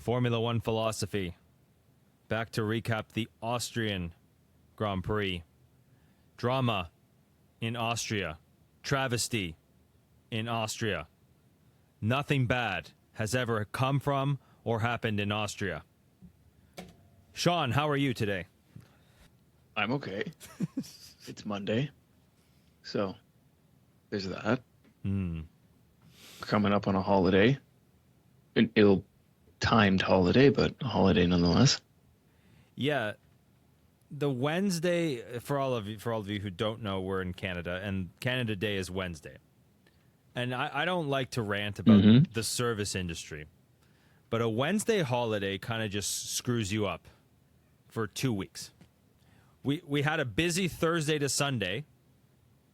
Formula One philosophy. Back to recap the Austrian Grand Prix. Drama in Austria. Travesty in Austria. Nothing bad has ever come from or happened in Austria. Sean, how are you today? I'm okay. It's Monday. So, there's that. Coming up on a holiday. An ill-timed holiday, but a holiday nonetheless. Yeah. The Wednesday, for all of you who don't know, we're in Canada, and Canada Day is Wednesday. And I don't like to rant about the service industry, but a Wednesday holiday kind of just screws you up for 2 weeks. We had a busy Thursday to Sunday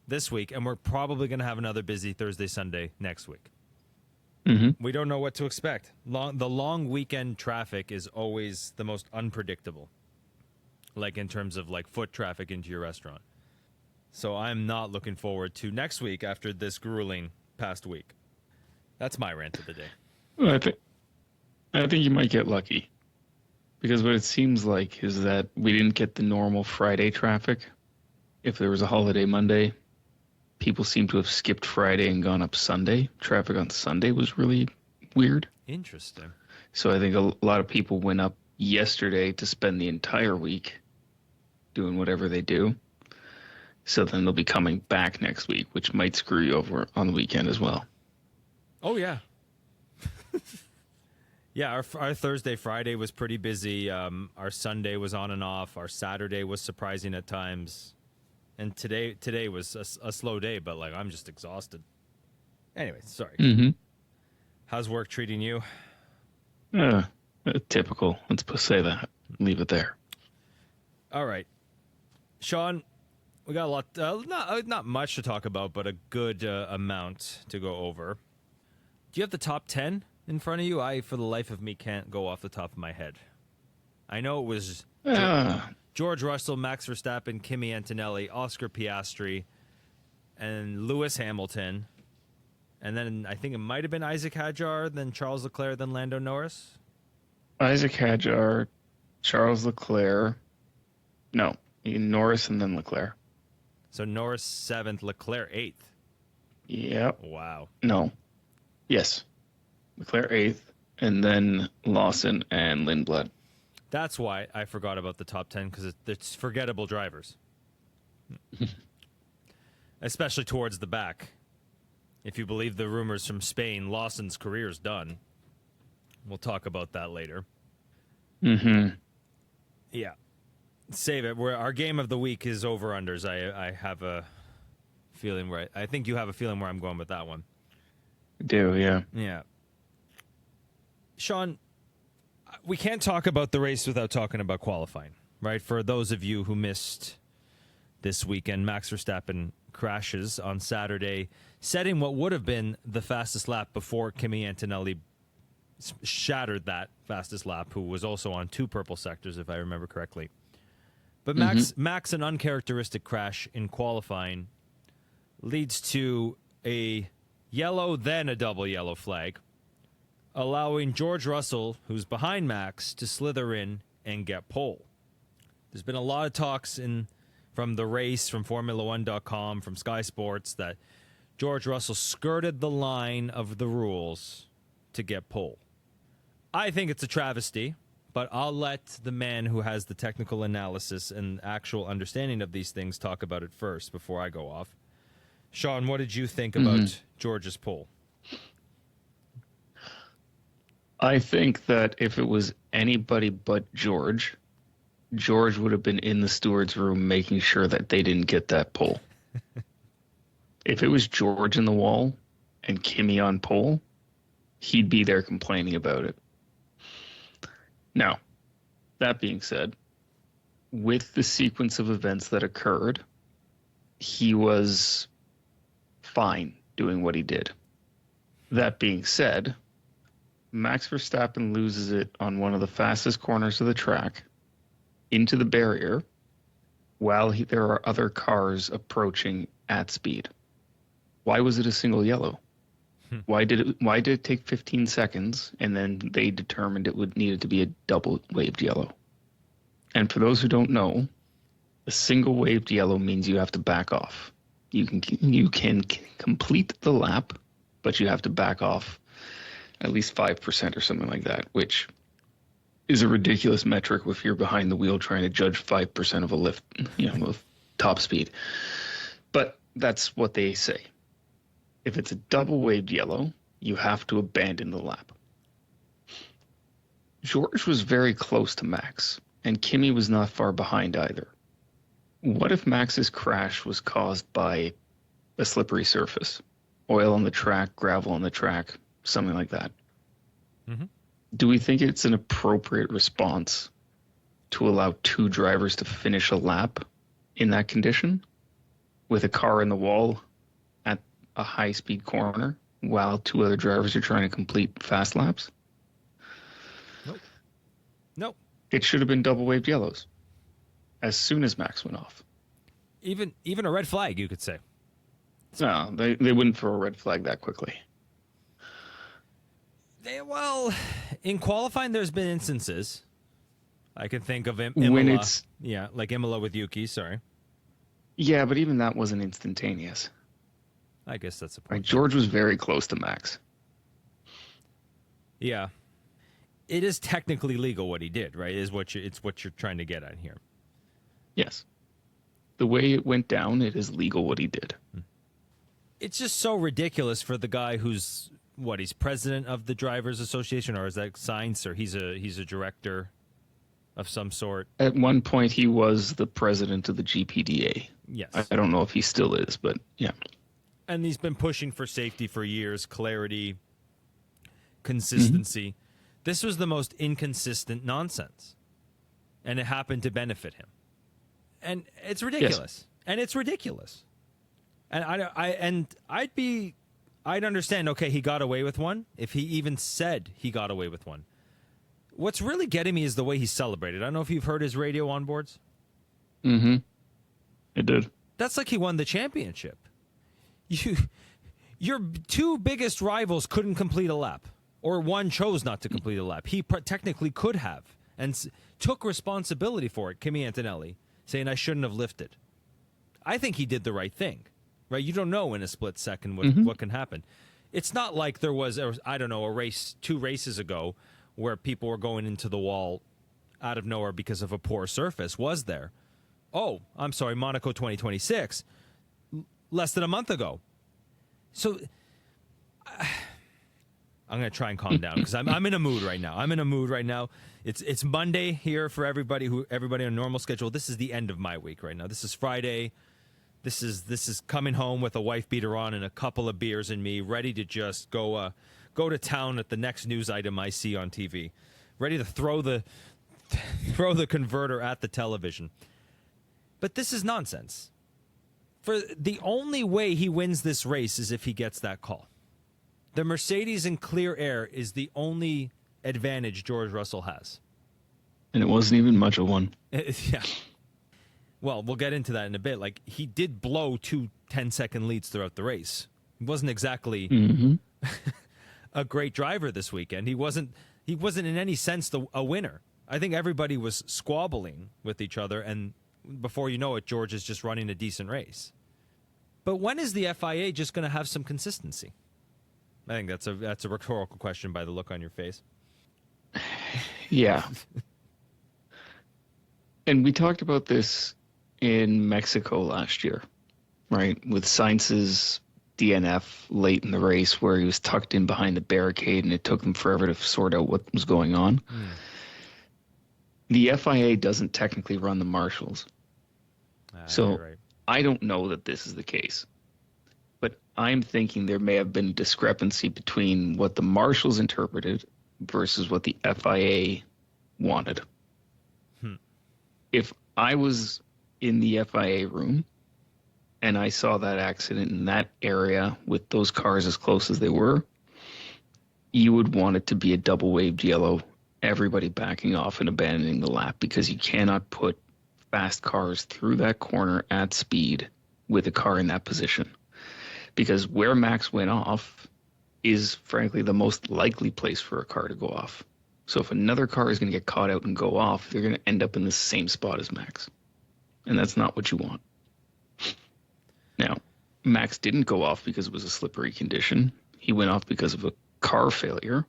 this week, and we're probably going to have another busy Thursday, Sunday next week. We don't know what to expect. The long weekend traffic is always the most unpredictable, like in terms of like foot traffic into your restaurant. So I'm not looking forward to next week after this grueling past week. That's my rant of the day. Well, I think you might get lucky. Because what it seems like is that we didn't get the normal Friday traffic. If there was a holiday Monday, people seem to have skipped Friday and gone up Sunday. Traffic on Sunday was really weird. Interesting. So I think a lot of people went up yesterday to spend the entire week doing whatever they do. So then they'll be coming back next week, which might screw you over on the weekend as well. Oh, yeah. Yeah, our Thursday, Friday was pretty busy. Our Sunday was on and off. Our Saturday was surprising at times. And today was a slow day, but like I'm just exhausted. Anyway, sorry. How's work treating you? Typical. Let's say that. Leave it there. All right. Sean, we got a lot, not much to talk about, but a good amount to go over. Do you have the top 10 in front of you? I, for the life of me, can't go off the top of my head. I know it was George Russell, Max Verstappen, Kimi Antonelli, Oscar Piastri, and Lewis Hamilton. And then I think it might have been Isaac Hadjar, then Charles Leclerc, then Lando Norris. Isaac Hadjar, Charles Leclerc. No, Norris and then Leclerc. So Norris 7th, Leclerc 8th. Yep. Wow. No. Yes. Leclerc 8th, and then Lawson and Lindblad. That's why I forgot about the top 10, because it's forgettable drivers. Especially towards the back. If you believe the rumors from Spain, Lawson's career's done. We'll talk about that later. Yeah. Save it. Our game of the week is over-unders. I have a feeling where... I think you have a feeling where I'm going with that one. I do, yeah. Yeah. Sean, we can't talk about the race without talking about qualifying, right? For those of you who missed this weekend, Max Verstappen crashes on Saturday, setting what would have been the fastest lap before Kimi Antonelli shattered that fastest lap, who was also on 2 purple sectors, if I remember correctly. But Max, an uncharacteristic crash in qualifying leads to a yellow, then a double yellow flag, allowing George Russell, who's behind Max, to slither in and get pole. There's been a lot of talks from the race, from Formula1.com, from Sky Sports, that George Russell skirted the line of the rules to get pole. I think it's a travesty, but I'll let the man who has the technical analysis and actual understanding of these things talk about it first before I go off. Sean, what did you think about George's pole? I think that if it was anybody but George would have been in the steward's room making sure that they didn't get that pole. If it was George in the wall and Kimi on pole, he'd be there complaining about it. Now, that being said, with the sequence of events that occurred, he was fine doing what he did. That being said, Max Verstappen loses it on one of the fastest corners of the track into the barrier while there are other cars approaching at speed. Why was it a single yellow? Why did it take 15 seconds and then they determined needed to be a double waved yellow? And for those who don't know, a single waved yellow means you have to back off. You can complete the lap, but you have to back off at least 5% or something like that, which is a ridiculous metric if you're behind the wheel trying to judge 5% of a lift, of top speed. But that's what they say. If it's a double waved yellow, you have to abandon the lap. George was very close to Max, and Kimi was not far behind either. What if Max's crash was caused by a slippery surface? Oil on the track, gravel on the track, something like that. Mm-hmm. Do we think it's an appropriate response to allow two drivers to finish a lap in that condition with a car in the wall at a high-speed corner while two other drivers are trying to complete fast laps? Nope. It should have been double waved yellows as soon as Max went off. Even a red flag, you could say. No, they wouldn't throw a red flag that quickly. Well, in qualifying, there's been instances. I can think of Imola. Like Imola with Yuki, sorry. Yeah, but even that wasn't instantaneous. I guess that's the point. Right, George was very close to Max. Yeah. It is technically legal what he did, right? It's what you're trying to get at here. Yes. The way it went down, it is legal what he did. It's just so ridiculous for the guy who's he's president of the Drivers Association, or is that science, or he's a director of some sort? At one point, he was the president of the GPDA. Yes. I don't know if he still is, but yeah. And he's been pushing for safety for years, clarity, consistency. Mm-hmm. This was the most inconsistent nonsense, and it happened to benefit him. And it's ridiculous. Yes. And it's ridiculous. And I'd understand, okay, he got away with one, if he even said he got away with one. What's really getting me is the way he celebrated. I don't know if you've heard his radio onboards. Mm-hmm. It did. That's like he won the championship. Your two biggest rivals couldn't complete a lap, or one chose not to complete a lap. He technically could have, and took responsibility for it, Kimi Antonelli, saying, I shouldn't have lifted. I think he did the right thing. Right, you don't know in a split second what can happen. It's not like there was, a race 2 races ago where people were going into the wall out of nowhere because of a poor surface. Was there? Oh, I'm sorry, Monaco 2026, less than a month ago. So I'm going to try and calm down because I'm in a mood right now. It's Monday here for everybody on a normal schedule. This is the end of my week right now. This is Friday. This is coming home with a wife beater on and a couple of beers in me, ready to just go to town at the next news item I see on TV, ready to throw the converter at the television. But this is nonsense. For the only way he wins this race is if he gets that call. The Mercedes in clear air is the only advantage George Russell has. And it wasn't even much of one. Yeah. Well, we'll get into that in a bit. Like, he did blow 2 10-second leads throughout the race. He wasn't exactly a great driver this weekend. He wasn't in any sense a winner. I think everybody was squabbling with each other, and before you know it, George is just running a decent race. But when is the FIA just going to have some consistency? I think that's a rhetorical question by the look on your face. Yeah. And we talked about this in Mexico last year, right? With Sainz's DNF late in the race where he was tucked in behind the barricade and it took them forever to sort out what was going on. The FIA doesn't technically run the marshals. So right. I don't know that this is the case. But I'm thinking there may have been a discrepancy between what the marshals interpreted versus what the FIA wanted. If I was in the FIA room and I saw that accident in that area with those cars as close as they were, you would want it to be a double waved yellow, everybody backing off and abandoning the lap, because you cannot put fast cars through that corner at speed with a car in that position. Because where Max went off, is frankly the most likely place for a car to go off. So if another car is going to get caught out and go off, they're going to end up in the same spot as Max. And that's not what you want. Now, Max didn't go off because it was a slippery condition. He went off because of a car failure.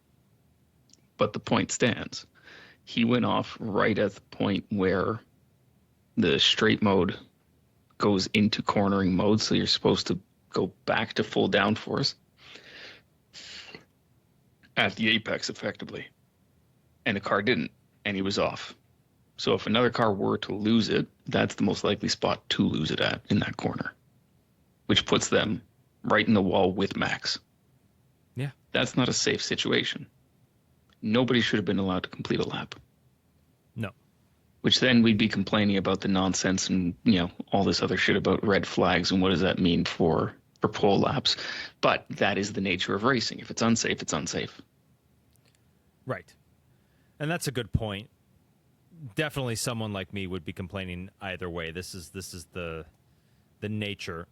But the point stands. He went off right at the point where the straight mode goes into cornering mode. So you're supposed to go back to full downforce at the apex effectively. And the car didn't, and he was off. So if another car were to lose it, that's the most likely spot to lose it at in that corner, which puts them right in the wall with Max. Yeah. That's not a safe situation. Nobody should have been allowed to complete a lap. No. Which then we'd be complaining about the nonsense and, all this other shit about red flags and what does that mean for pole laps. But that is the nature of racing. If it's unsafe, it's unsafe. Right. And that's a good point. Definitely someone like me would be complaining either way. This is the nature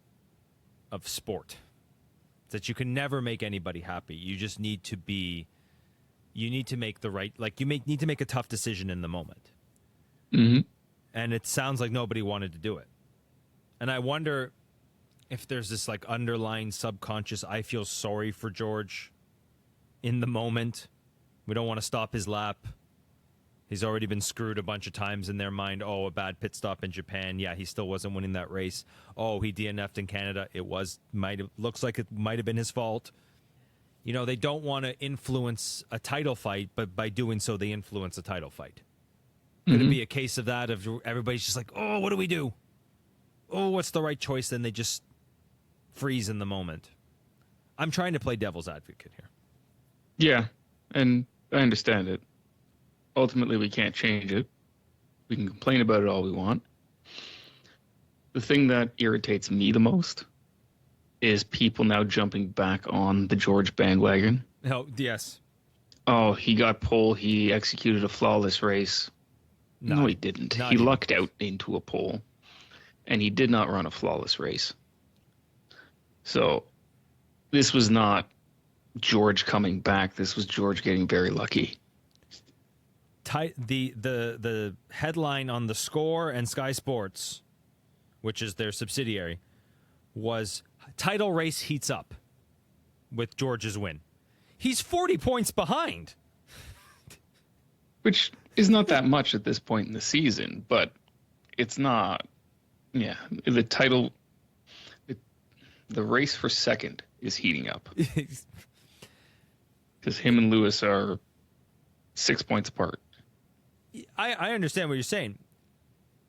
of sport. That you can never make anybody happy. You just need to make the right, need to make a tough decision in the moment. Mm-hmm. And it sounds like nobody wanted to do it. And I wonder if there's this underlying subconscious, I feel sorry for George in the moment. We don't want to stop his lap. He's already been screwed a bunch of times in their mind. Oh, a bad pit stop in Japan. Yeah, he still wasn't winning that race. Oh, he DNF'd in Canada. Looks like it might have been his fault. They don't want to influence a title fight, but by doing so, they influence a title fight. Could it be a case of that, of everybody's just like, oh, what do we do? Oh, what's the right choice? Then they just freeze in the moment. I'm trying to play devil's advocate here. Yeah, and I understand it. Ultimately, we can't change it. We can complain about it all we want. The thing that irritates me the most is people now jumping back on the George bandwagon. Oh, yes. Oh, he got pole. He executed a flawless race. No, he didn't. He lucked out into a pole, and he did not run a flawless race. So this was not George coming back. This was George getting very lucky. The headline on the Score and Sky Sports, which is their subsidiary, was title race heats up with George's win. He's 40 points behind. Which is not that much at this point in the season, but it's not. Yeah, the title, the race for second is heating up. Because him and Lewis are 6 points apart. I understand what you're saying.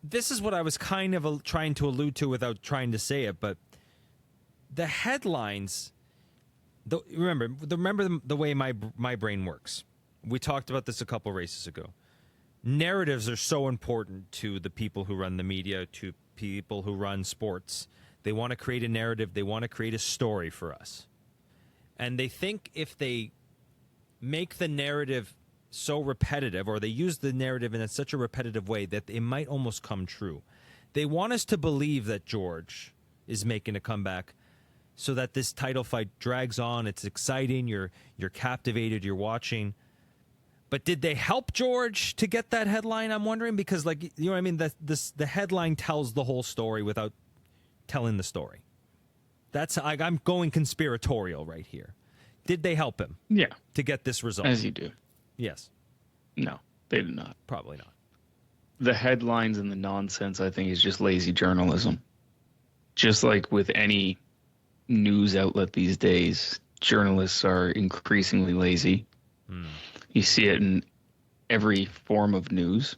This is what I was kind of trying to allude to without trying to say it, but the headlines. Remember the way my brain works. We talked about this a couple races ago. Narratives are so important to the people who run the media, to people who run sports. They want to create a narrative. They want to create a story for us. And they think if they make the narrative so repetitive, or they use the narrative in such a repetitive way, that it might almost come true. They want us to believe that George is making a comeback so that this title fight drags on. It's exciting. You're captivated. You're watching. But did they help George to get that headline? I'm wondering, because, you know what I mean? The headline tells the whole story without telling the story. That's I'm going conspiratorial right here. Did they help him? Yeah. To get this result? As you do. Yes. No, they did not. Probably not. The headlines and the nonsense, I think, is just lazy journalism. Just like with any news outlet these days, journalists are increasingly lazy. You see it in every form of news.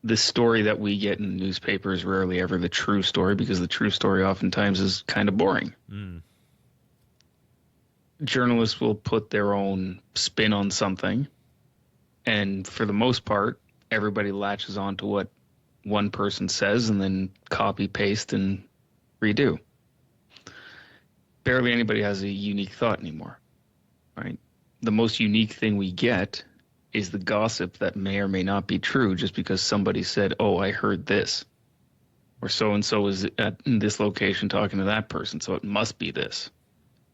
The story that we get in the newspaper is rarely ever the true story, because the true story oftentimes is kind of boring. Journalists will put their own spin on something, and for the most part, everybody latches on to what one person says and then copy, paste, and redo. Barely anybody has a unique thought anymore, right? The most unique thing we get is the gossip that may or may not be true, just because somebody said, oh, I heard this, or so-and-so is at this location talking to that person, so it must be this.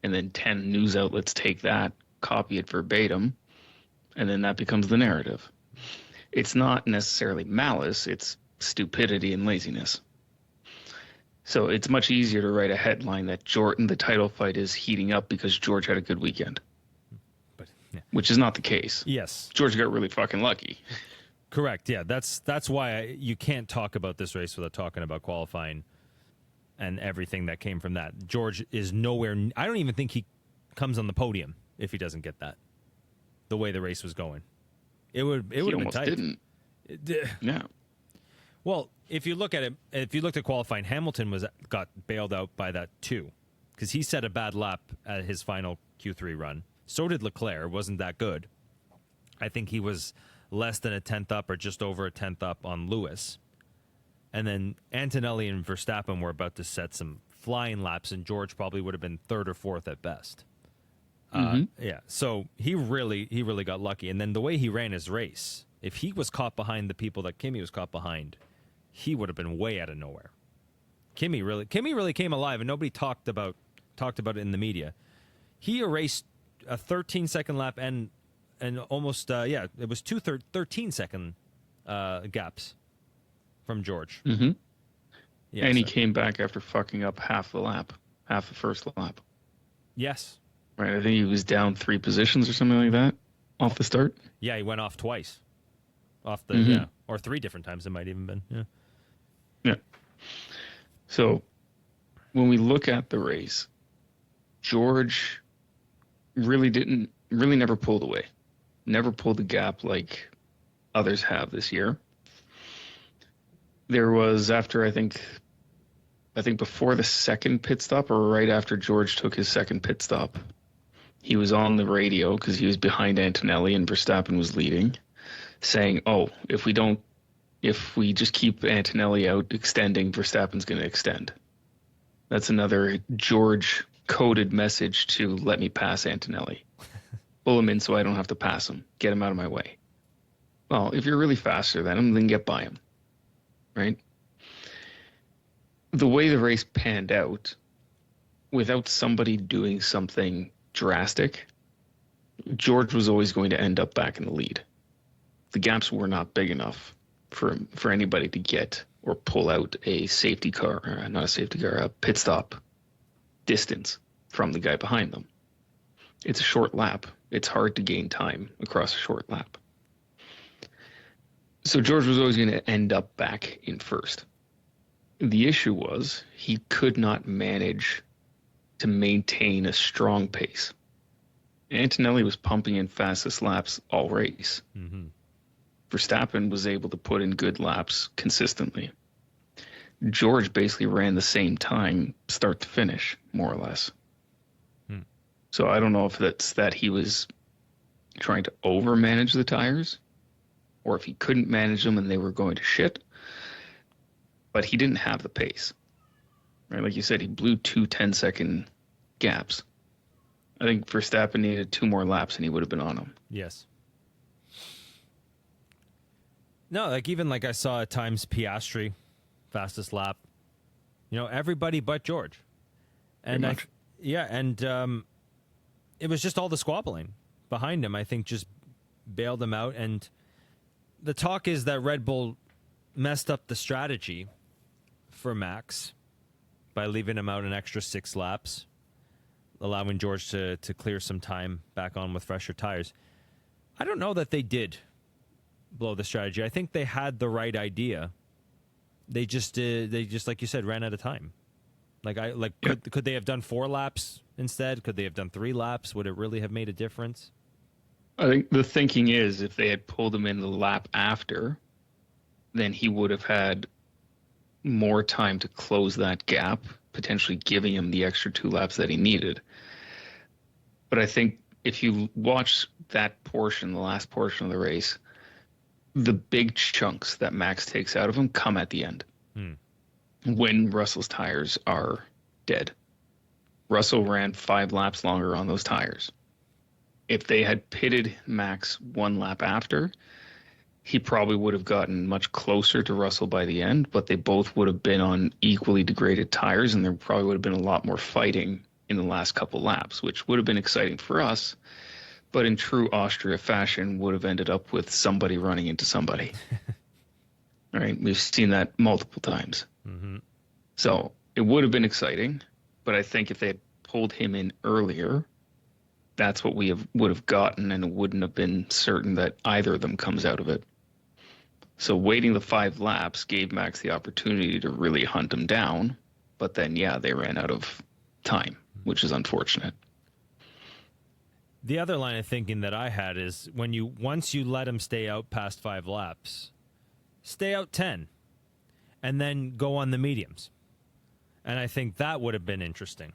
and then 10 news outlets take that, copy it verbatim, and then that becomes the narrative. It's not necessarily malice, it's stupidity and laziness. So it's much easier to write a headline that the title fight is heating up because George had a good weekend. But yeah. Which is not the case. Yes. George got really fucking lucky. Correct. Yeah, that's why you can't talk about this race without talking about qualifying and everything that came from that. George is nowhere. I don't even think he comes on the podium if he doesn't get that. The way the race was going, it would have been tight. Didn't. Yeah. Well, if you look at it, if you looked at qualifying, Hamilton got bailed out by that too, because he set a bad lap at his final Q3 run. So did Leclerc. Wasn't that good. I think he was less than a tenth up or just over a tenth up on Lewis. And then Antonelli and Verstappen were about to set some flying laps, and George probably would have been third or fourth at best. Yeah, so he really got lucky. And then the way he ran his race, if he was caught behind the people that Kimi was caught behind, he would have been way out of nowhere. Kimi really came alive, and nobody talked about it in the media. He erased a 13-second lap and almost it was 13-second gaps from George. Mm-hmm. Yeah, and he came back after fucking up half the first lap. Yes. Right, I think he was down 3 positions or something like that off the start. Yeah, he went off twice. Off the or 3 different times it might even been. Yeah. Yeah. So when we look at the race, George really never pulled away. Never pulled the gap like others have this year. There was after I think before the second pit stop or right after George took his second pit stop, he was on the radio because he was behind Antonelli and Verstappen was leading, saying, "Oh, if we just keep Antonelli out extending, Verstappen's going to extend." That's another George coded message to let me pass Antonelli. Pull him in so I don't have to pass him. Get him out of my way. Well, if you're really faster than him, then get by him. Right? The way the race panned out, without somebody doing something drastic, George was always going to end up back in the lead. The gaps were not big enough for anybody to get or pull out a safety car, or not a safety car, a pit stop distance from the guy behind them. It's a short lap. It's hard to gain time across a short lap. So George was always going to end up back in first. The issue was he could not manage to maintain a strong pace. Antonelli was pumping in fastest laps all race. Mm-hmm. Verstappen was able to put in good laps consistently. George basically ran the same time start to finish, more or less. So I don't know if that's that he was trying to overmanage the tires or if he couldn't manage them and they were going to shit. But he didn't have the pace. Right? Like you said, he blew 2 10-second gaps. I think Verstappen needed 2 more laps and he would have been on him. Yes. No, like I saw at times Piastri, fastest lap. Everybody but George. And it was just all the squabbling behind him, I think, just bailed him out. And the talk is that Red Bull messed up the strategy for Max by leaving him out an extra 6 laps, allowing George to clear some time back on with fresher tires. I don't know that they did blow the strategy. I think they had the right idea. They just like you said, ran out of time. Could they have done 4 laps instead? Could they have done 3 laps? Would it really have made a difference? I think the thinking is if they had pulled him in the lap after, then he would have had more time to close that gap, potentially giving him the extra 2 laps that he needed. But I think if you watch that portion, the last portion of the race, the big chunks that Max takes out of him come at the end. When Russell's tires are dead. Russell ran 5 laps longer on those tires. If they had pitted Max 1 lap after, he probably would have gotten much closer to Russell by the end, but they both would have been on equally degraded tires, and there probably would have been a lot more fighting in the last couple laps, which would have been exciting for us, but in true Austria fashion would have ended up with somebody running into somebody. Right? We've seen that multiple times. Mm-hmm. So it would have been exciting, but I think if they had pulled him in earlier, that's what would have gotten, and it wouldn't have been certain that either of them comes out of it. So waiting the 5 laps gave Max the opportunity to really hunt him down, but then, yeah, they ran out of time, which is unfortunate. The other line of thinking that I had is once you let him stay out past 5 laps, stay out 10, and then go on the mediums. And I think that would have been interesting,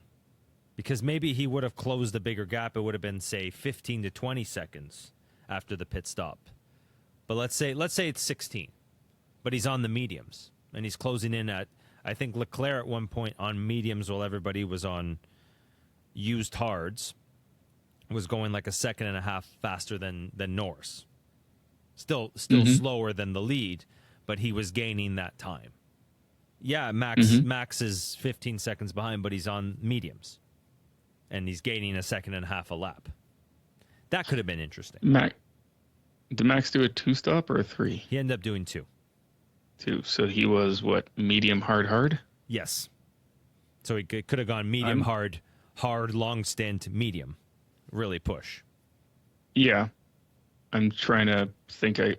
because maybe he would have closed a bigger gap. It would have been, say, 15 to 20 seconds after the pit stop. But let's say it's 16, but he's on the mediums, and he's closing in at, I think Leclerc at one point on mediums while everybody was on used hards was going like a second and a half faster than Norris. Still slower than the lead, but he was gaining that time. Yeah, Max is 15 seconds behind, but he's on mediums, and he's gaining a second and a half a lap. That could have been interesting. Did Max do a 2-stop or a 3? He ended up doing 2. 2. So he was what, medium, hard? Yes. So he could have gone medium, hard, long stint, medium. Really push. Yeah. I'm trying to think. I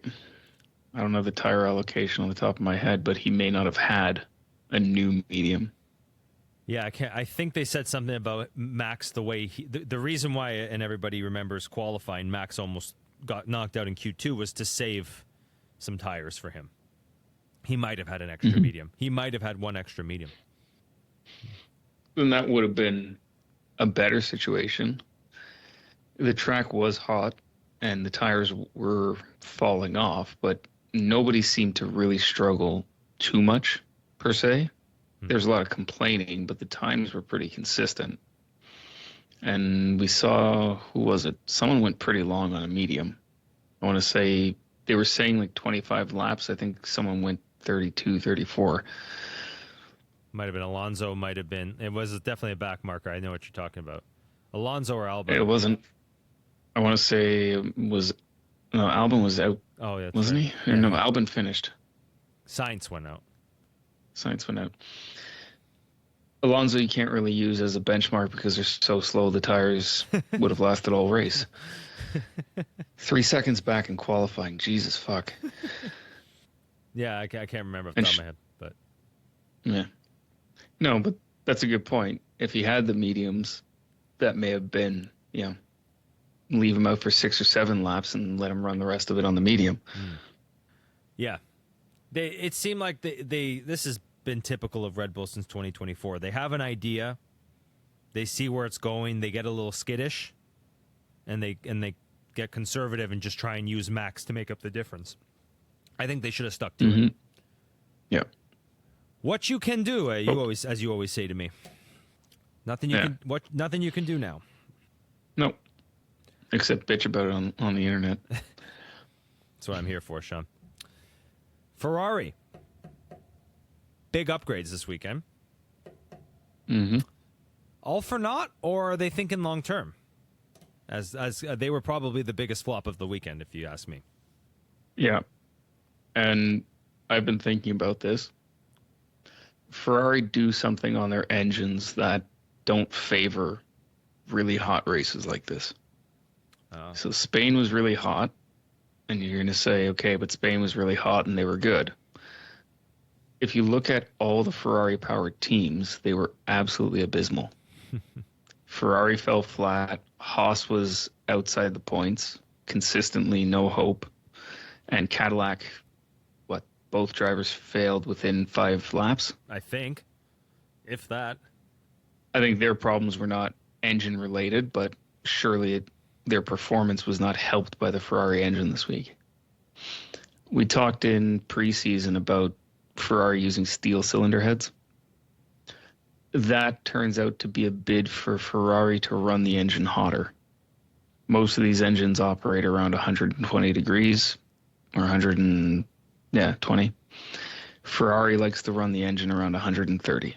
don't know the tire allocation on the top of my head, but he may not have had a new medium. Yeah, I think they said something about Max the way the reason why, and everybody remembers qualifying, Max almost got knocked out in Q2 was to save some tires for him. He might have had an extra medium. He might have had one extra medium. Then that would have been a better situation. The track was hot and the tires were falling off, but nobody seemed to really struggle too much, per se. There's a lot of complaining, but the times were pretty consistent. And we saw, who was it? Someone went pretty long on a medium. I want to say, they were saying like 25 laps. I think someone went 32, 34. Might have been Alonso, might have been. It was definitely a back marker. I know what you're talking about. Alonso or Albon? It wasn't. I want to say it was. No, Albon was out. Oh, yeah. Wasn't right. he? Or no, Albon finished. Sainz went out. Alonso you can't really use as a benchmark because they're so slow. The tires would have lasted all race. 3 seconds back in qualifying. Jesus fuck. Yeah, I can't remember off the top of my head, but yeah, no, but that's a good point. If he had the mediums, that may have been, leave him out for 6 or 7 laps and let him run the rest of it on the medium. Yeah, it seemed like this has been typical of Red Bull since 2024. They have an idea, they see where it's going, they get a little skittish, and they get conservative and just try and use Max to make up the difference. I think they should have stuck to it. Yeah. What you can do, as you always say to me, nothing you can do now. No, except bitch about it on the internet. That's what I'm here for, Sean. Ferrari. Big upgrades this weekend. All for naught, or are they thinking long term? As they were probably the biggest flop of the weekend, if you ask me. Yeah, and I've been thinking about this. Ferrari do something on their engines that don't favor really hot races like this. So Spain was really hot, and you're going to say, okay, but Spain was really hot and they were good. If you look at all the Ferrari-powered teams, they were absolutely abysmal. Ferrari fell flat. Haas was outside the points, consistently no hope. And Cadillac, both drivers failed within 5 laps? I think, if that. I think their problems were not engine-related, but surely their performance was not helped by the Ferrari engine this week. We talked in preseason about Ferrari using steel cylinder heads. That turns out to be a bid for Ferrari to run the engine hotter. Most of these engines operate around 120 degrees or 120. Ferrari likes to run the engine around 130.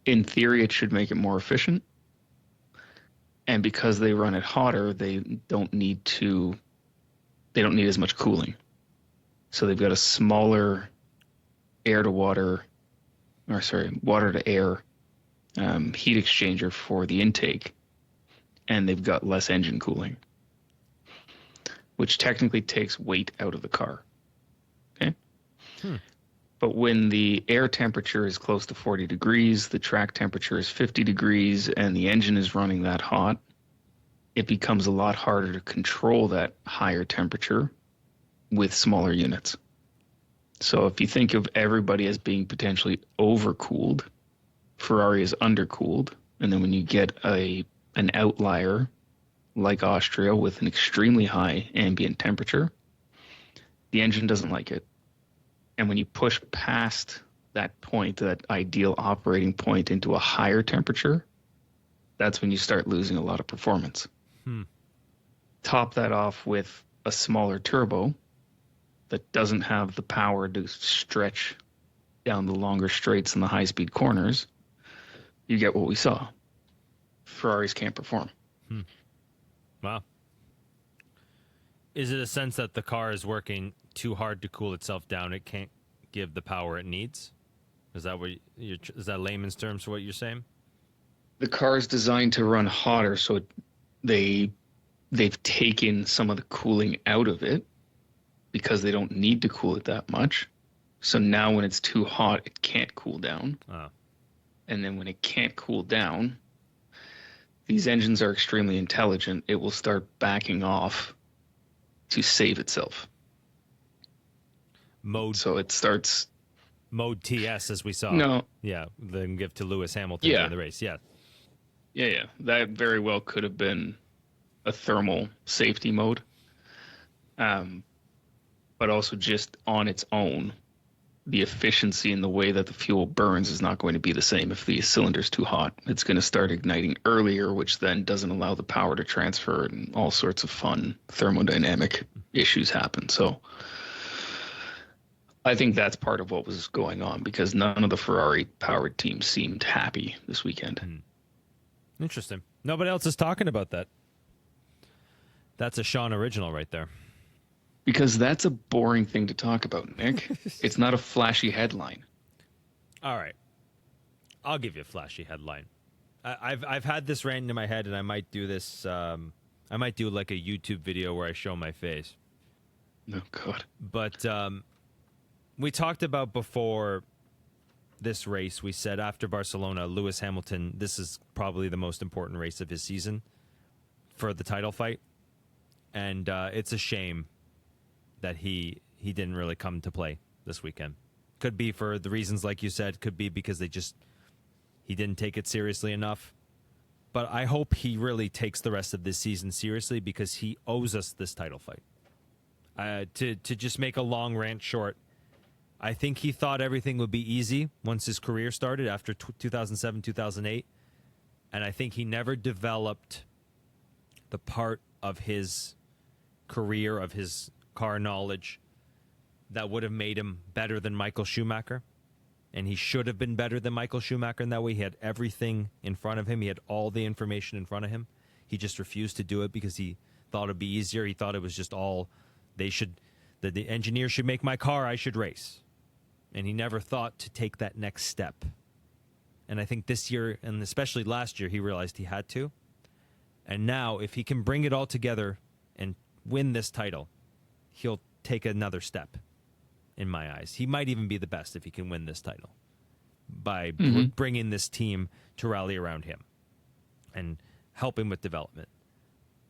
In theory, it should make it more efficient, And because they run it hotter, don't need to they don't need as much cooling. So they've got a smaller air to water, or sorry, water to air heat exchanger for the intake, and they've got less engine cooling, which technically takes weight out of the car. Okay. But when the air temperature is close to 40 degrees, the track temperature is 50 degrees, and the engine is running that hot, it becomes a lot harder to control that higher temperature with smaller units. So if you think of everybody as being potentially overcooled, Ferrari is undercooled. And then when you get an outlier like Austria with an extremely high ambient temperature, the engine doesn't like it. And when you push past that point, that ideal operating point, into a higher temperature, that's when you start losing a lot of performance. Top that off with a smaller turbo that doesn't have the power to stretch down the longer straights and the high-speed corners, you get what we saw. Ferraris can't perform. Wow. Is it a sense that the car is working too hard to cool itself down? It can't give the power it needs? Is that is that layman's terms for what you're saying? The car is designed to run hotter, so they've taken some of the cooling out of it because they don't need to cool it that much. So now when it's too hot, it can't cool down. And then when it can't cool down, these engines are extremely intelligent. It will start backing off to save itself. So it starts... Mode TS, as we saw. No. Yeah, then give to Lewis Hamilton in the race. Yeah. Yeah. That very well could have been a thermal safety mode. But also just on its own, the efficiency in the way that the fuel burns is not going to be the same if the cylinder's too hot. It's going to start igniting earlier, which then doesn't allow the power to transfer, and all sorts of fun thermodynamic issues happen. So I think that's part of what was going on, because none of the Ferrari-powered teams seemed happy this weekend. Interesting. Nobody else is talking about that. That's a Sean original right there. Because that's a boring thing to talk about, Nick. It's not a flashy headline. All right. I'll give you a flashy headline. I've had this rant in my head, and I might do this. I might do like a YouTube video where I show my face. Oh, God. But we talked about before this race, we said after Barcelona, Lewis Hamilton, this is probably the most important race of his season for the title fight. And it's a shame that he didn't really come to play this weekend. Could be for the reasons like you said, could be because he didn't take it seriously enough. But I hope he really takes the rest of this season seriously, because he owes us this title fight. To just make a long rant short, I think he thought everything would be easy once his career started after 2007, 2008. And I think he never developed the part of his career, of his car knowledge, that would have made him better than Michael Schumacher. And he should have been better than Michael Schumacher in that way. He had everything in front of him. He had all the information in front of him. He just refused to do it because he thought it'd be easier. He thought it was just all the engineer should make my car, I should race. And he never thought to take that next step. And I think this year, and especially last year, he realized he had to. And now, if he can bring it all together and win this title, he'll take another step, in my eyes. He might even be the best if he can win this title by bringing this team to rally around him and help him with development.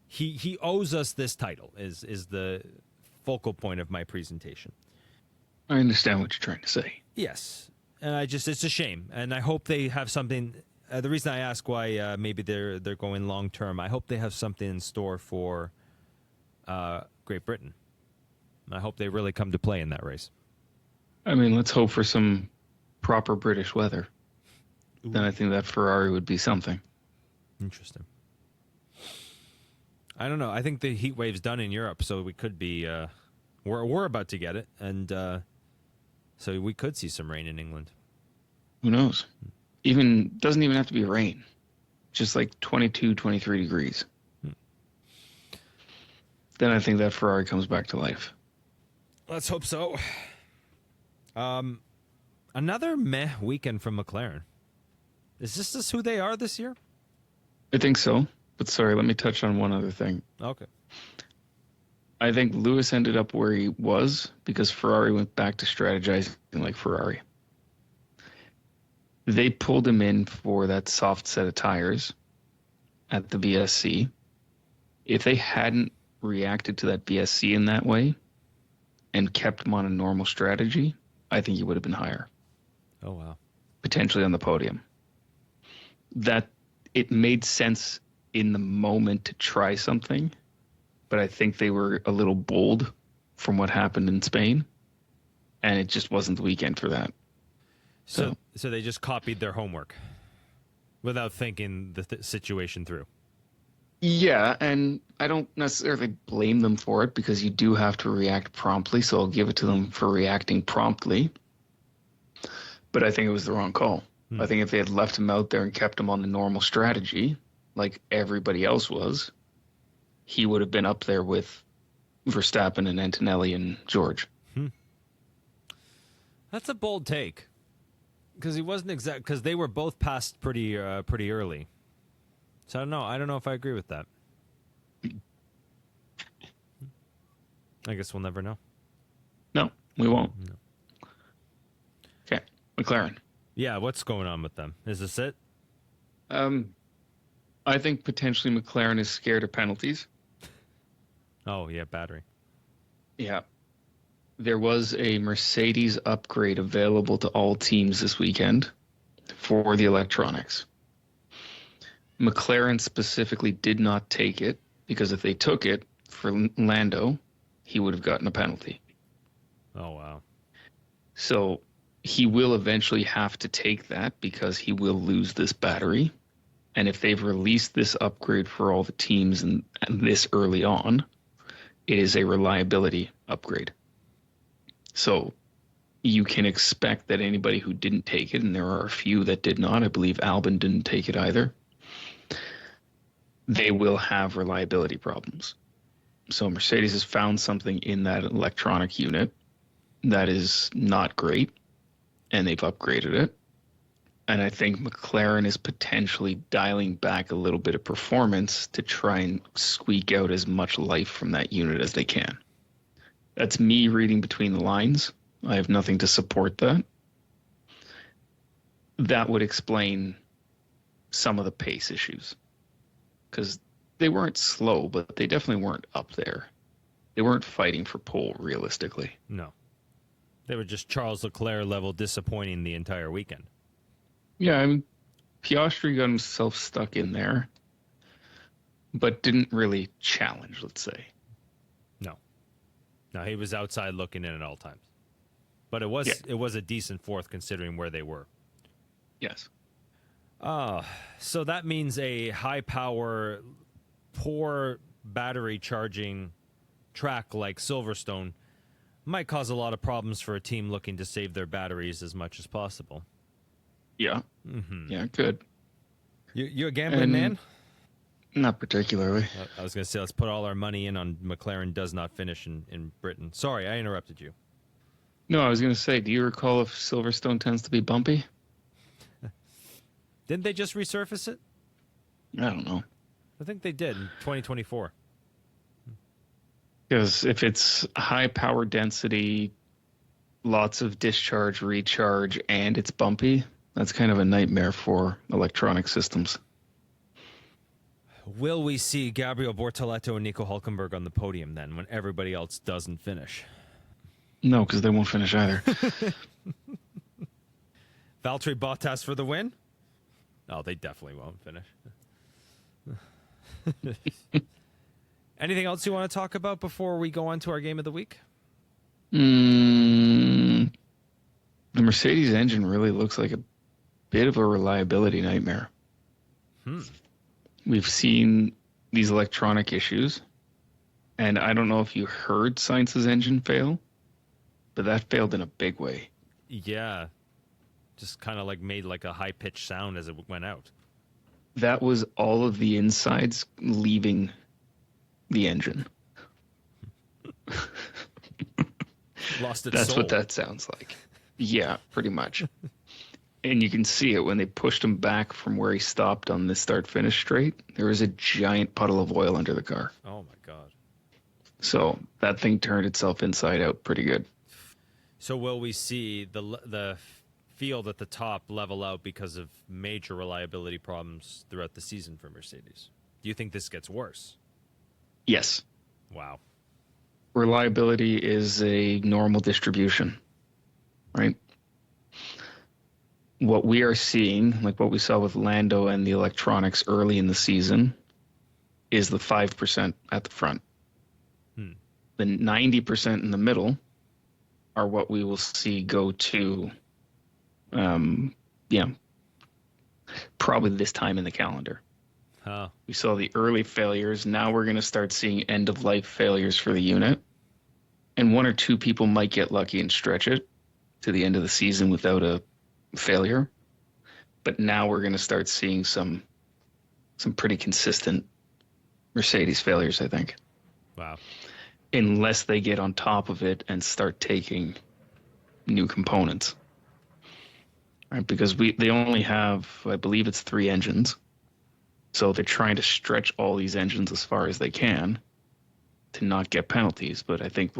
He owes us this title is the focal point of my presentation. I understand what you're trying to say. Yes. And it's a shame. And I hope they have something. The reason I ask why maybe they're going long term, I hope they have something in store for Great Britain. I hope they really come to play in that race. I mean, let's hope for some proper British weather. Ooh. Then I think that Ferrari would be something. Interesting. I don't know. I think the heat wave's done in Europe, so we could be. We're about to get it, and so we could see some rain in England. Who knows? Doesn't even have to be rain. just like 22, 23 degrees, then I think that Ferrari comes back to life. Let's hope so. Another meh weekend from McLaren. Is this just who they are this year? I think so. But sorry, let me touch on one other thing. Okay. I think Lewis ended up where he was because Ferrari went back to strategizing like Ferrari. They pulled him in for that soft set of tires at the VSC. If they hadn't reacted to that VSC in that way and kept him on a normal strategy, I think he would have been higher. Oh, wow. Potentially on the podium. That it made sense in the moment to try something, but I think they were a little bold from what happened in Spain, and it just wasn't the weekend for that. So they just copied their homework without thinking the situation through. Yeah, and I don't necessarily blame them for it because you do have to react promptly, so I'll give it to them for reacting promptly. But I think it was the wrong call. I think if they had left him out there and kept him on the normal strategy, like everybody else was, he would have been up there with Verstappen and Antonelli and George. That's a bold take. Because he wasn't exact. Because they were both passed pretty early. So I don't know. I don't know if I agree with that. I guess we'll never know. No, we won't. No. Okay, McLaren. Yeah, what's going on with them? Is this it? I think potentially McLaren is scared of penalties. Oh, yeah, battery. Yeah. There was a Mercedes upgrade available to all teams this weekend for the electronics. McLaren specifically did not take it because if they took it for Lando, he would have gotten a penalty. Oh, wow. So he will eventually have to take that because he will lose this battery. And if they've released this upgrade for all the teams and this early on, it is a reliability upgrade. So you can expect that anybody who didn't take it, and there are a few that did not, I believe Albon didn't take it either, they will have reliability problems. So Mercedes has found something in that electronic unit that is not great, and they've upgraded it. And I think McLaren is potentially dialing back a little bit of performance to try and squeak out as much life from that unit as they can. That's me reading between the lines. I have nothing to support that. That would explain some of the pace issues. Because they weren't slow, but they definitely weren't up there. They weren't fighting for pole, realistically. No. They were just Charles Leclerc level disappointing the entire weekend. Yeah, I mean, Piastri got himself stuck in there, but didn't really challenge, let's say. No, he was outside looking in at all times. But it was a decent fourth considering where they were. Yes. So that means a high power, poor battery charging track like Silverstone might cause a lot of problems for a team looking to save their batteries as much as possible. Yeah. Mm-hmm. Yeah, good. You a gambling man? Not particularly. I was going to say, let's put all our money in on McLaren does not finish in Britain. Sorry, I interrupted you. No, I was going to say, do you recall if Silverstone tends to be bumpy? Didn't they just resurface it? I don't know. I think they did in 2024. Because if it's high power density, lots of discharge, recharge, and it's bumpy, that's kind of a nightmare for electronic systems. Will we see Gabriel Bortoleto and Nico Hulkenberg on the podium then when everybody else doesn't finish? No, because they won't finish either. Valtteri Bottas for the win? Oh, they definitely won't finish. Anything else you want to talk about before we go on to our game of the week? The Mercedes engine really looks like a bit of a reliability nightmare. We've seen these electronic issues, and I don't know if you heard Sainz's engine fail, but that failed in a big way. Yeah. Just kind of like made like a high-pitched sound as it went out. That was all of the insides leaving the engine. Lost its That's soul. what that sounds like. Yeah, pretty much. And you can see it when they pushed him back from where he stopped on the start-finish straight. There was a giant puddle of oil under the car. Oh my God. So that thing turned itself inside out pretty good. So will we see the field at the top level out because of major reliability problems throughout the season for Mercedes? Do you think this gets worse? Yes. Wow. Reliability is a normal distribution, right? What we are seeing, like what we saw with Lando and the electronics early in the season, is the 5% at the front. The 90% in the middle are what we will see go to, probably this time in the calendar. Huh. We saw the early failures. Now we're going to start seeing end-of-life failures for the unit. And one or two people might get lucky and stretch it to the end of the season without a failure. But now we're going to start seeing some pretty consistent Mercedes failures, I think. Wow. Unless they get on top of it and start taking new components. Right? Because they only have, I believe it's 3 engines. So they're trying to stretch all these engines as far as they can to not get penalties. But I think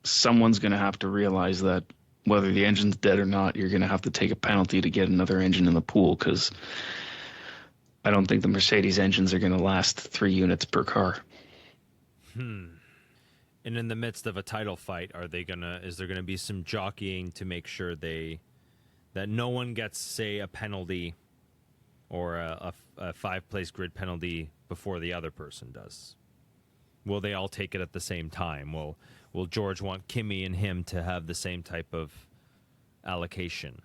someone's going to have to realize that whether the engine's dead or not, you're going to have to take a penalty to get another engine in the pool, because I don't think the Mercedes engines are going to last 3 units per car. And in the midst of a title fight, is there gonna be some jockeying to make sure that no one gets, say, a penalty or a 5-place grid penalty before the other person does? Will they all take it at the same time? Will George want Kimi and him to have the same type of allocation?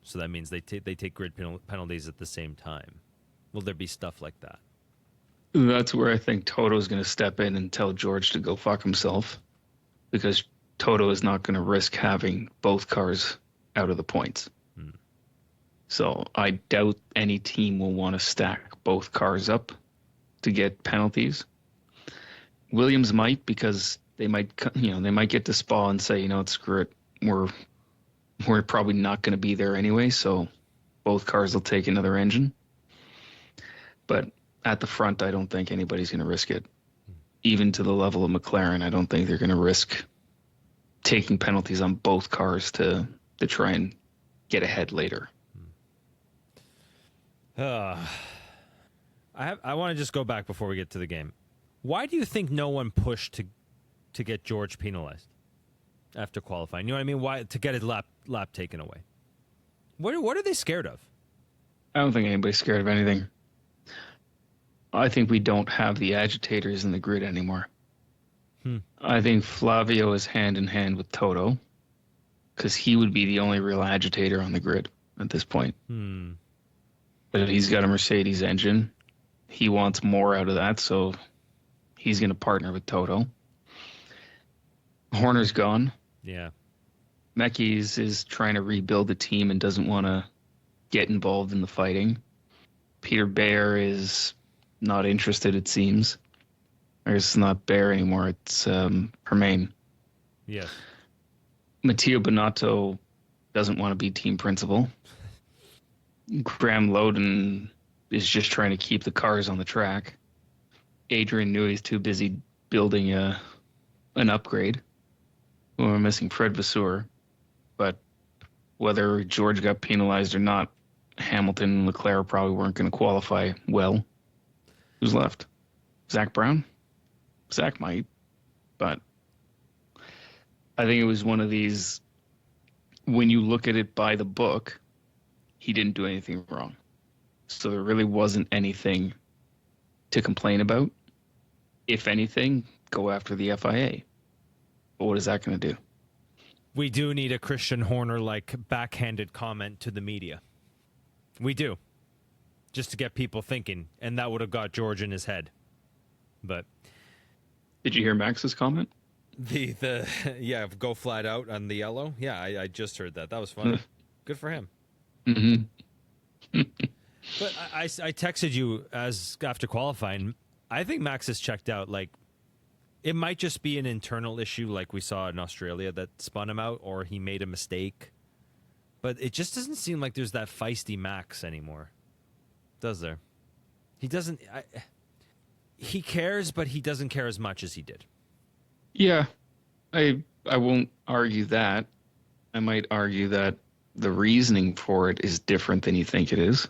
So that means they take grid penalties at the same time. Will there be stuff like that? That's where I think Toto's going to step in and tell George to go fuck himself, because Toto is not going to risk having both cars out of the points. So I doubt any team will want to stack both cars up to get penalties. Williams might, because they might get to Spa and say, screw it, we're probably not going to be there anyway, so both cars will take another engine. But at the front, I don't think anybody's going to risk it. Even to the level of McLaren, I don't think they're going to risk taking penalties on both cars to try and get ahead later. I want to just go back before we get to the game. Why do you think no one pushed to get George penalized after qualifying? You know what I mean? Why to get his lap taken away? What are they scared of? I don't think anybody's scared of anything. I think we don't have the agitators in the grid anymore. I think Flavio is hand in hand with Toto, because he would be the only real agitator on the grid at this point. But he's got a Mercedes engine. He wants more out of that, so he's going to partner with Toto. Horner's gone. Yeah. Mekis is trying to rebuild the team and doesn't want to get involved in the fighting. Peter Baer is not interested, it seems. Or it's not Baer anymore, it's Permain. Yes. Matteo Bonatto doesn't want to be team principal. Graham Loden is just trying to keep the cars on the track. Adrian Newey is too busy building an upgrade. We're missing Fred Vasseur. But whether George got penalized or not, Hamilton and Leclerc probably weren't going to qualify well. Who's left? Zach Brown? Zach might. But I think it was one of these, when you look at it by the book, he didn't do anything wrong. So there really wasn't anything to complain about. If anything, go after the FIA. But what is that going to do? We do need a Christian Horner-like backhanded comment to the media. We do. Just to get people thinking, and that would have got George in his head. But did you hear Max's comment? Yeah, go flat out on the yellow. Yeah, I just heard that. That was funny. Good for him. Mm-hmm. But I texted you as after qualifying. I think Max has checked out. Like, it might just be an internal issue, like we saw in Australia, that spun him out, or he made a mistake. But it just doesn't seem like there's that feisty Max anymore, does there? He doesn't. He cares, but he doesn't care as much as he did. Yeah, I won't argue that. I might argue that the reasoning for it is different than you think it is.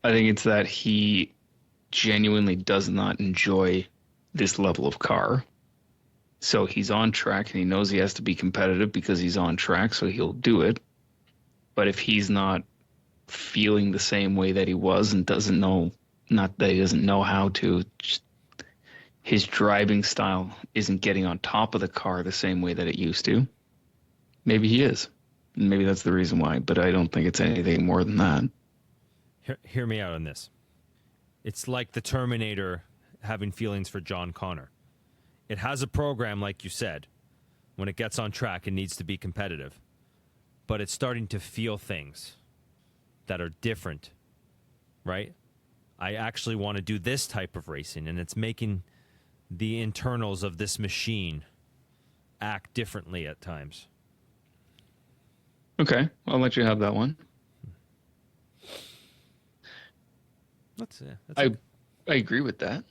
I think it's that he genuinely does not enjoy this level of car. So he's on track and he knows he has to be competitive because he's on track, so he'll do it. But if he's not feeling the same way that he was and doesn't know, not that he doesn't know how to, just his driving style isn't getting on top of the car the same way that it used to. Maybe he is. Maybe that's the reason why, but I don't think it's anything more than that. Hear me out on this. It's like the Terminator having feelings for John Connor. It has a program, like you said. When it gets on track, it needs to be competitive. But it's starting to feel things that are different, right? I actually want to do this type of racing, and it's making the internals of this machine act differently at times. Okay, I'll let you have that one. I agree with that.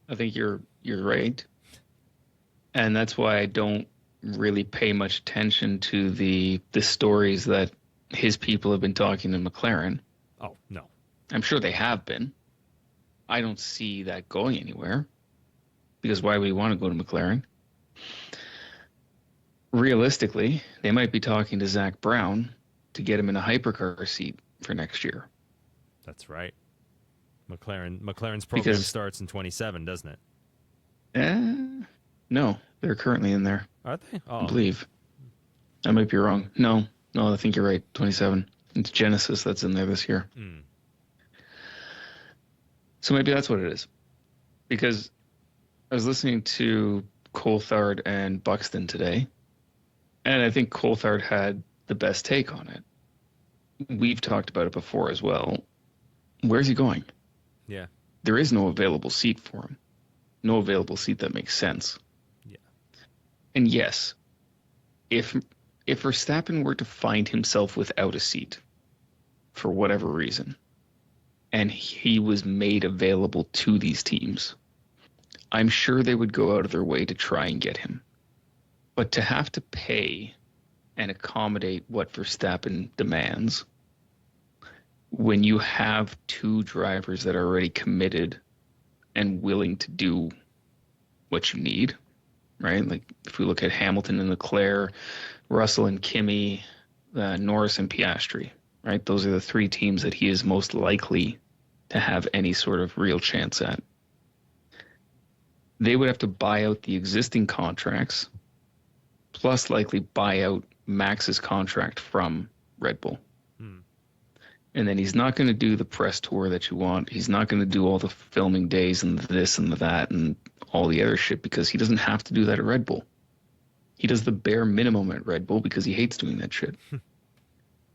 I think you're right. And that's why I don't really pay much attention to the stories that his people have been talking to McLaren. Oh, no. I'm sure they have been. I don't see that going anywhere. Because why would you want to go to McLaren? Realistically, they might be talking to Zach Brown to get him in a hypercar seat for next year. That's right. McLaren's program starts in 27, doesn't it? No, they're currently in there. Are they? Oh. I believe. I might be wrong. No, I think you're right. 27. It's Genesis that's in there this year. Mm. So maybe that's what it is. Because I was listening to Coulthard and Buxton today, and I think Coulthard had the best take on it. We've talked about it before as well. Where's he going? Yeah. There is no available seat for him. No available seat that makes sense. Yeah. And yes, if Verstappen were to find himself without a seat for whatever reason, and he was made available to these teams, I'm sure they would go out of their way to try and get him. But to have to pay and accommodate what Verstappen demands when you have two drivers that are already committed and willing to do what you need, right? Like if we look at Hamilton and Leclerc, Russell and Kimi, Norris and Piastri, right? Those are the three teams that he is most likely to have any sort of real chance at. They would have to buy out the existing contracts, plus likely buy out Max's contract from Red Bull. And then he's not going to do the press tour that you want. He's not going to do all the filming days and this and that and all the other shit because he doesn't have to do that at Red Bull. He does the bare minimum at Red Bull because he hates doing that shit.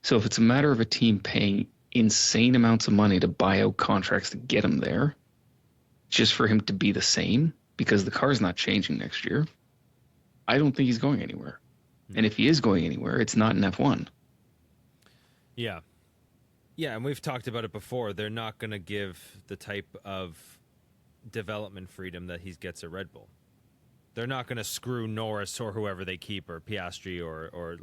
So if it's a matter of a team paying insane amounts of money to buy out contracts to get him there, just for him to be the same, because the car's not changing next year, I don't think he's going anywhere. And if he is going anywhere, it's not in F1. Yeah. Yeah, and we've talked about it before. They're not going to give the type of development freedom that he gets at Red Bull. They're not going to screw Norris or whoever they keep, or Piastri, or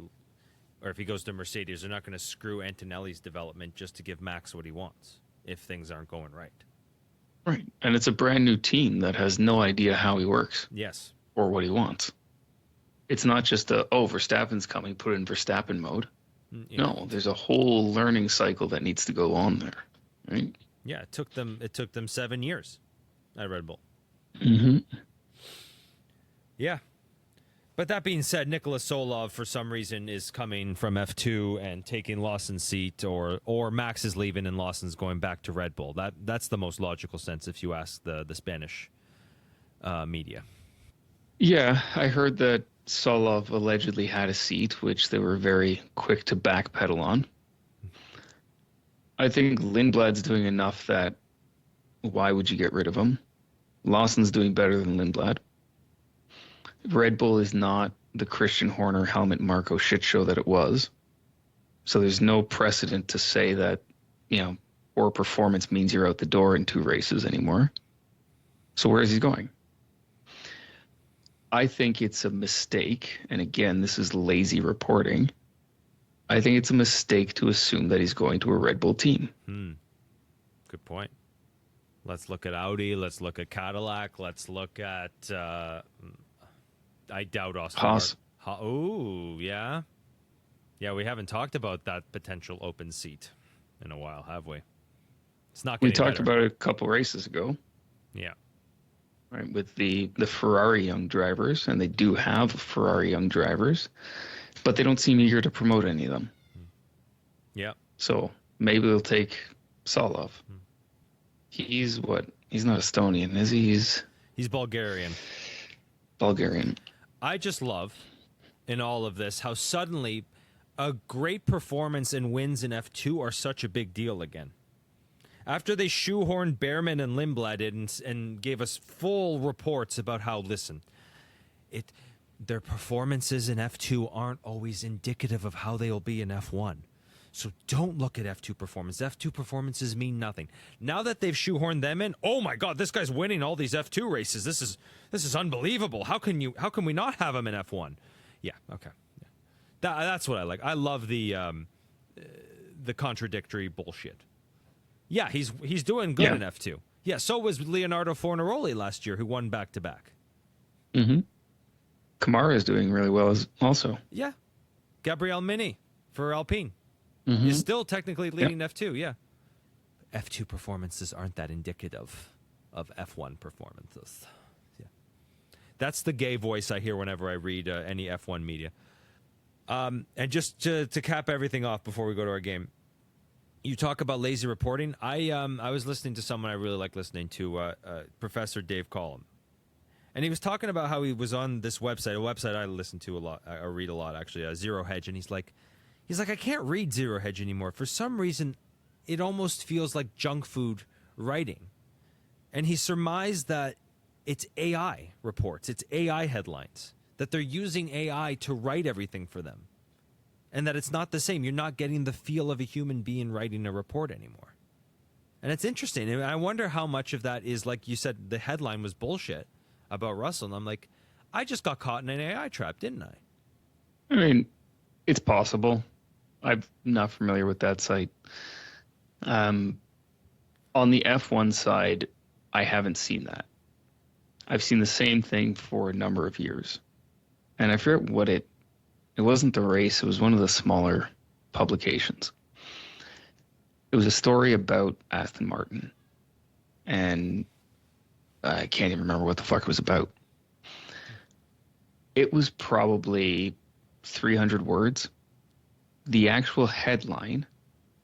if he goes to Mercedes, they're not going to screw Antonelli's development just to give Max what he wants if things aren't going right. Right, and it's a brand new team that has no idea how he works. Yes. Or what he wants. It's not just Verstappen's coming, put it in Verstappen mode. Yeah. No, there's a whole learning cycle that needs to go on there, right? Yeah, it took them 7 years at Red Bull. Mm-hmm. Yeah. But that being said, Nicholas Solov, for some reason, is coming from F2 and taking Lawson's seat, or Max is leaving and Lawson's going back to Red Bull. That's the most logical sense if you ask the Spanish media. Yeah, I heard that Solov allegedly had a seat, which they were very quick to backpedal on. I think Lindblad's doing enough that why would you get rid of him? Lawson's doing better than Lindblad. Red Bull is not the Christian Horner Helmut Marko shit show that it was. So there's no precedent to say that, poor performance means you're out the door in 2 races anymore. So where is he going? I think it's a mistake, and again, this is lazy reporting. I think it's a mistake to assume that he's going to a Red Bull team. Good point. Let's look at Audi. Let's look at Cadillac. Let's look at, I doubt Austin. Haas. Oh, yeah. Yeah, we haven't talked about that potential open seat in a while, have we? It's not We getting talked better. about it a couple races ago. Yeah. Right, with the Ferrari young drivers, and they do have Ferrari young drivers, but they don't seem eager to promote any of them. Yeah. So maybe they'll take Solov. He's what? He's not Estonian, is he? He's Bulgarian. Bulgarian. I just love in all of this how suddenly a great performance and wins in F2 are such a big deal again. After they shoehorned Behrman and Lindblad in and gave us full reports about how, listen, their performances in F2 aren't always indicative of how they'll be in F1. So don't look at F2 performance. F2 performances mean nothing. Now that they've shoehorned them in, oh my God, this guy's winning all these F2 races. This is unbelievable. How can we not have him in F1? Yeah, okay. Yeah. That's what I like. I love the contradictory bullshit. Yeah, he's doing good in F2. Yeah, so was Leonardo Fornaroli last year, who won back-to-back. Mm-hmm. Kamara is doing really well also. Yeah. Gabriel Mini for Alpine. Mm-hmm. He's still technically leading F2, yeah. F2 performances aren't that indicative of F1 performances. Yeah. That's the gay voice I hear whenever I read any F1 media. And just to cap everything off before we go to our game, you talk about lazy reporting. I was listening to someone I really like listening to, Professor Dave Collum. And he was talking about how he was on this website, a website I listen to a lot, I read a lot actually, Zero Hedge, and he's like, I can't read Zero Hedge anymore. For some reason, it almost feels like junk food writing. And he surmised that it's AI reports, it's AI headlines, that they're using AI to write everything for them. And that it's not the same. You're not getting the feel of a human being writing a report anymore. And it's interesting. And I wonder how much of that is, like you said, the headline was bullshit about Russell. And I'm like, I just got caught in an AI trap, didn't I? I mean, it's possible. I'm not familiar with that site. On the F1 side, I haven't seen that. I've seen the same thing for a number of years. And I forget what it wasn't the race. It was one of the smaller publications. It was a story about Aston Martin. And I can't even remember what the fuck it was about. It was probably 300 words. The actual headline,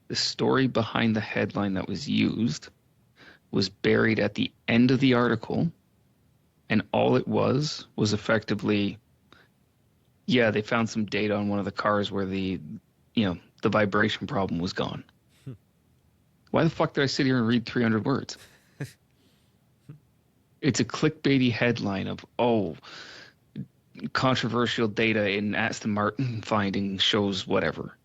the story behind the headline that was used, was buried at the end of the article. And all it was effectively, yeah, they found some data on one of the cars where the vibration problem was gone. Why the fuck did I sit here and read 300 words? It's a clickbaity headline of, controversial data in Aston Martin finding shows whatever.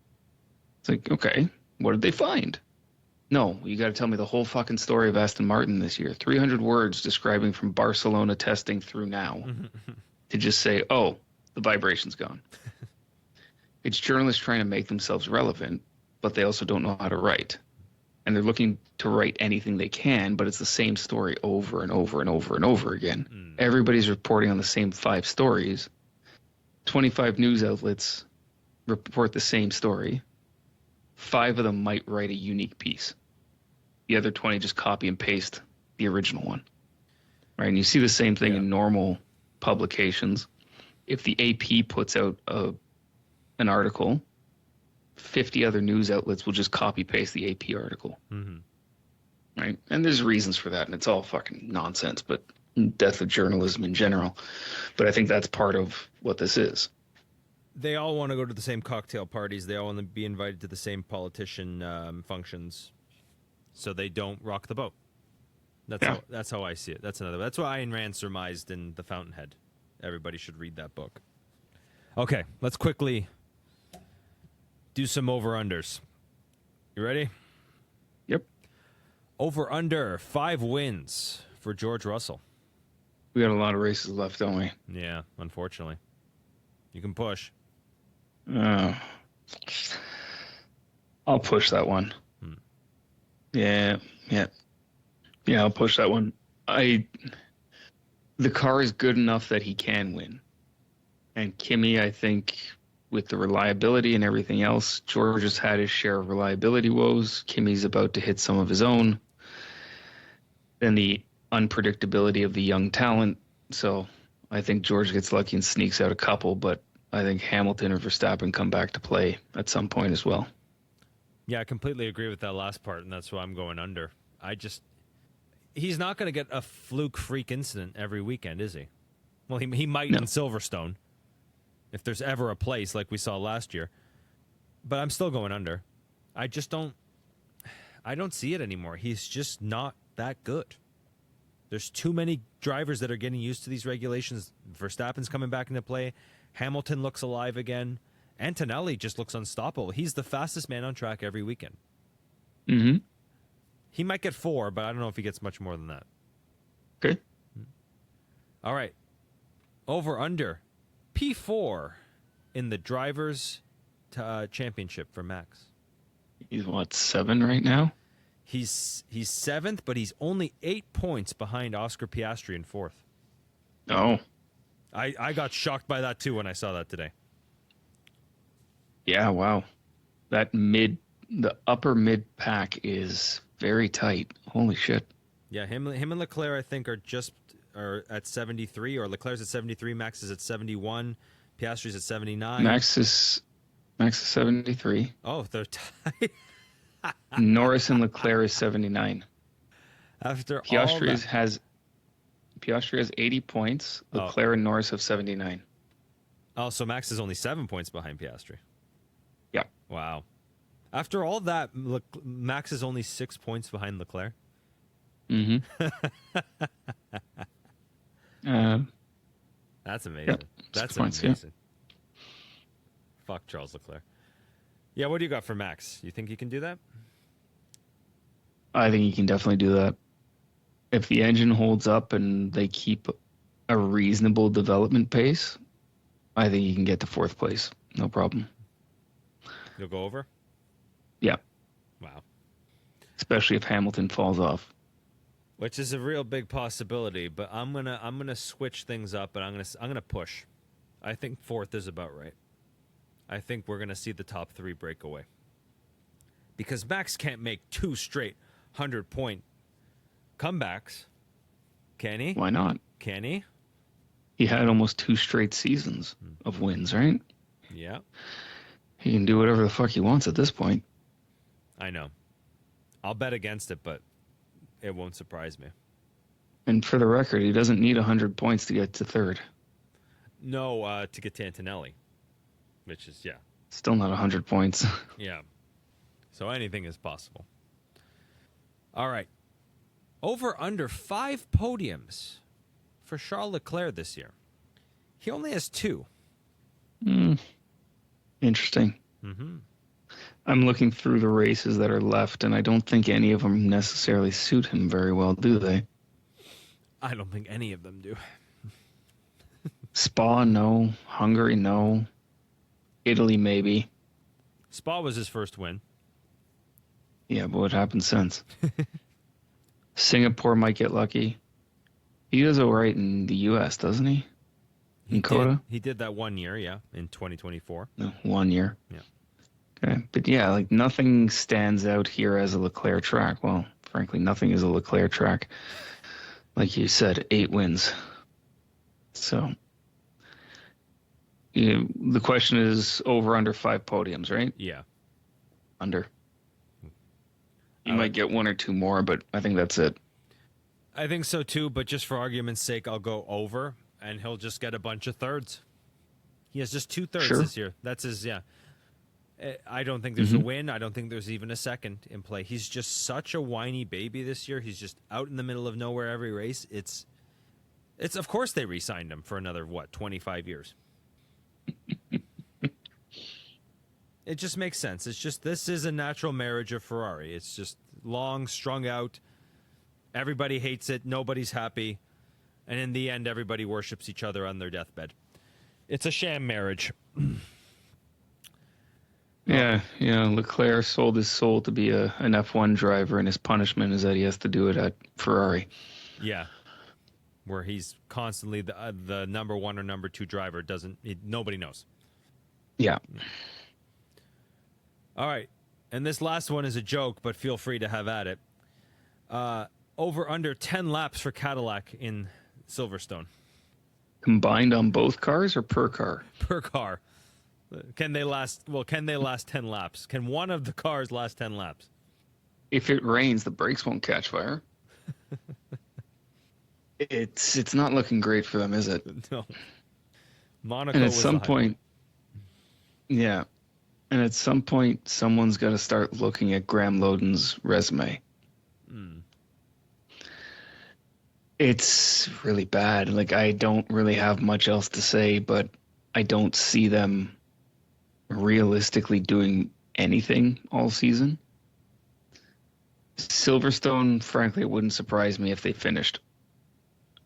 It's like, okay, what did they find? No, you got to tell me the whole fucking story of Aston Martin this year. 300 words describing from Barcelona testing through now to just say, the vibration's gone. It's journalists trying to make themselves relevant, but they also don't know how to write. And they're looking to write anything they can, but it's the same story over and over and over and over again. Everybody's reporting on the same 5 stories. 25 news outlets report the same story. 5 of them might write a unique piece. The other 20 just copy and paste the original one. Right? And you see the same thing in normal publications. If the AP puts out an article, 50 other news outlets will just copy paste the AP article. Right? And there's reasons for that, and it's all fucking nonsense, but death of journalism in general. But I think that's part of what this is. They all want to go to the same cocktail parties. They all want to be invited to the same politician functions. so they don't rock the boat. That's how I see it. That's what Ayn Rand surmised in The Fountainhead. Everybody should read that book. Okay, let's quickly do some over-unders. You ready? Yep. Over-under 5 wins for George Russell. We got a lot of races left, don't we? Yeah, unfortunately. You can push. I'll push that one. Yeah. I'll push that one. The car is good enough that he can win. And Kimi, I think, with the reliability and everything else, George has had his share of reliability woes. Kimi's about to hit some of his own. Then the unpredictability of the young talent. So I think George gets lucky and sneaks out a couple, but I think Hamilton or Verstappen come back to play at some point as well. Yeah, I completely agree with that last part, and that's why I'm going under. He's not going to get a fluke freak incident every weekend, is he? Well, he might in Silverstone, if there's ever a place like we saw last year. But I'm still going under. I don't see it anymore. He's just not that good. There's too many drivers that are getting used to these regulations. Verstappen's coming back into play. Hamilton looks alive again. Antonelli just looks unstoppable. He's the fastest man on track every weekend. Mm-hmm. He might get 4, but I don't know if he gets much more than that. Okay. All right. Over under P4 in the Drivers' Championship for Max. He's 7 right now? He's 7th, but he's only 8 points behind Oscar Piastri in 4th. Oh. I got shocked by that too when I saw that today. Yeah, wow. The upper mid pack is very tight. Holy shit. Yeah, him and Leclerc I think are at 73, or Leclerc's at 73, Max is at 71, Piastri's at 79. Max is 73. Oh, they're tied. Norris and Leclerc is 79. After Piastri has 80 points. Leclerc and Norris have 79. Oh, so Max is only 7 points behind Piastri. Yeah. Wow. After all that, Max is only 6 points behind Leclerc. Mm-hmm. That's amazing. Yep, That's points, amazing. Yeah. Fuck Charles Leclerc. Yeah, what do you got for Max? You think he can do that? I think he can definitely do that. If the engine holds up and they keep a reasonable development pace, I think he can get to 4th place. No problem. You'll go over? Yeah. Wow. Especially if Hamilton falls off. Which is a real big possibility, but I'm gonna switch things up, and I'm gonna push. I think 4th is about right. I think we're gonna see the top 3 break away. Because Max can't make 2 straight 100-point comebacks. Can he? Why not? Can he? He had almost 2 straight seasons of wins, right? Yeah. He can do whatever the fuck he wants at this point. I know. I'll bet against it, but it won't surprise me. And for the record, he doesn't need 100 points to get to 3rd. No, to get to Antonelli, which is, yeah. Still not 100 points. Yeah. So anything is possible. All right. Over under 5 podiums for Charles Leclerc this year. He only has 2. Interesting. Mm-hmm. I'm looking through the races that are left, and I don't think any of them necessarily suit him very well, do they? I don't think any of them do. Spa, no. Hungary, no. Italy, maybe. Spa was his first win. Yeah, but what happened since? Singapore might get lucky. He does all right in the U.S., doesn't he? In Coda? He did that 1 year, yeah, in 2024. No, 1 year. Yeah. Okay. But yeah, like nothing stands out here as a Leclerc track. Well, frankly, nothing is a Leclerc track. Like you said, 8 wins. So the question is over under 5 podiums, right? Yeah. Under. You might get 1 or 2 more, but I think that's it. I think so too, but just for argument's sake, I'll go over, and he'll just get a bunch of thirds. He has just 2 thirds this year. That's his, yeah. I don't think there's a win. I don't think there's even a second in play. He's just such a whiny baby this year. He's just out in the middle of nowhere every race. It's of course they re-signed him for another 25 years. It just makes sense. It's just this is a natural marriage of Ferrari. It's just long, strung out. Everybody hates it. Nobody's happy. And in the end, everybody worships each other on their deathbed. It's a sham marriage. Yeah, Leclerc sold his soul to be an F1 driver, and his punishment is that he has to do it at Ferrari. Yeah, where he's constantly the number one or number two driver. Nobody knows. Yeah. All right, and this last one is a joke, but feel free to have at it. Over under 10 laps for Cadillac in Silverstone. Combined on both cars or per car? Per car. Can they last 10 laps? Can one of the cars last 10 laps? If it rains, the brakes won't catch fire. It's not looking great for them, is it? No. Monaco and at was some the point, yeah. And at some point, someone's got to start looking at Graham Loden's resume. It's really bad. Like, I don't really have much else to say, but I don't see them realistically doing anything all season. Silverstone, frankly, it wouldn't surprise me if they finished.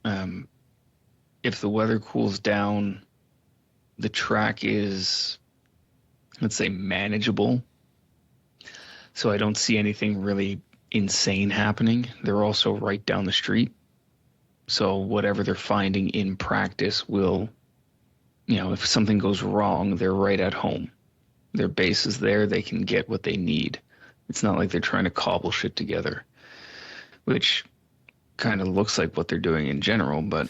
If the weather cools down, the track is, let's say, manageable. So I don't see anything really insane happening. They're also right down the street. So whatever they're finding in practice will, if something goes wrong, they're right at home. Their base is there. They can get what they need. It's not like they're trying to cobble shit together, which kind of looks like what they're doing in general, but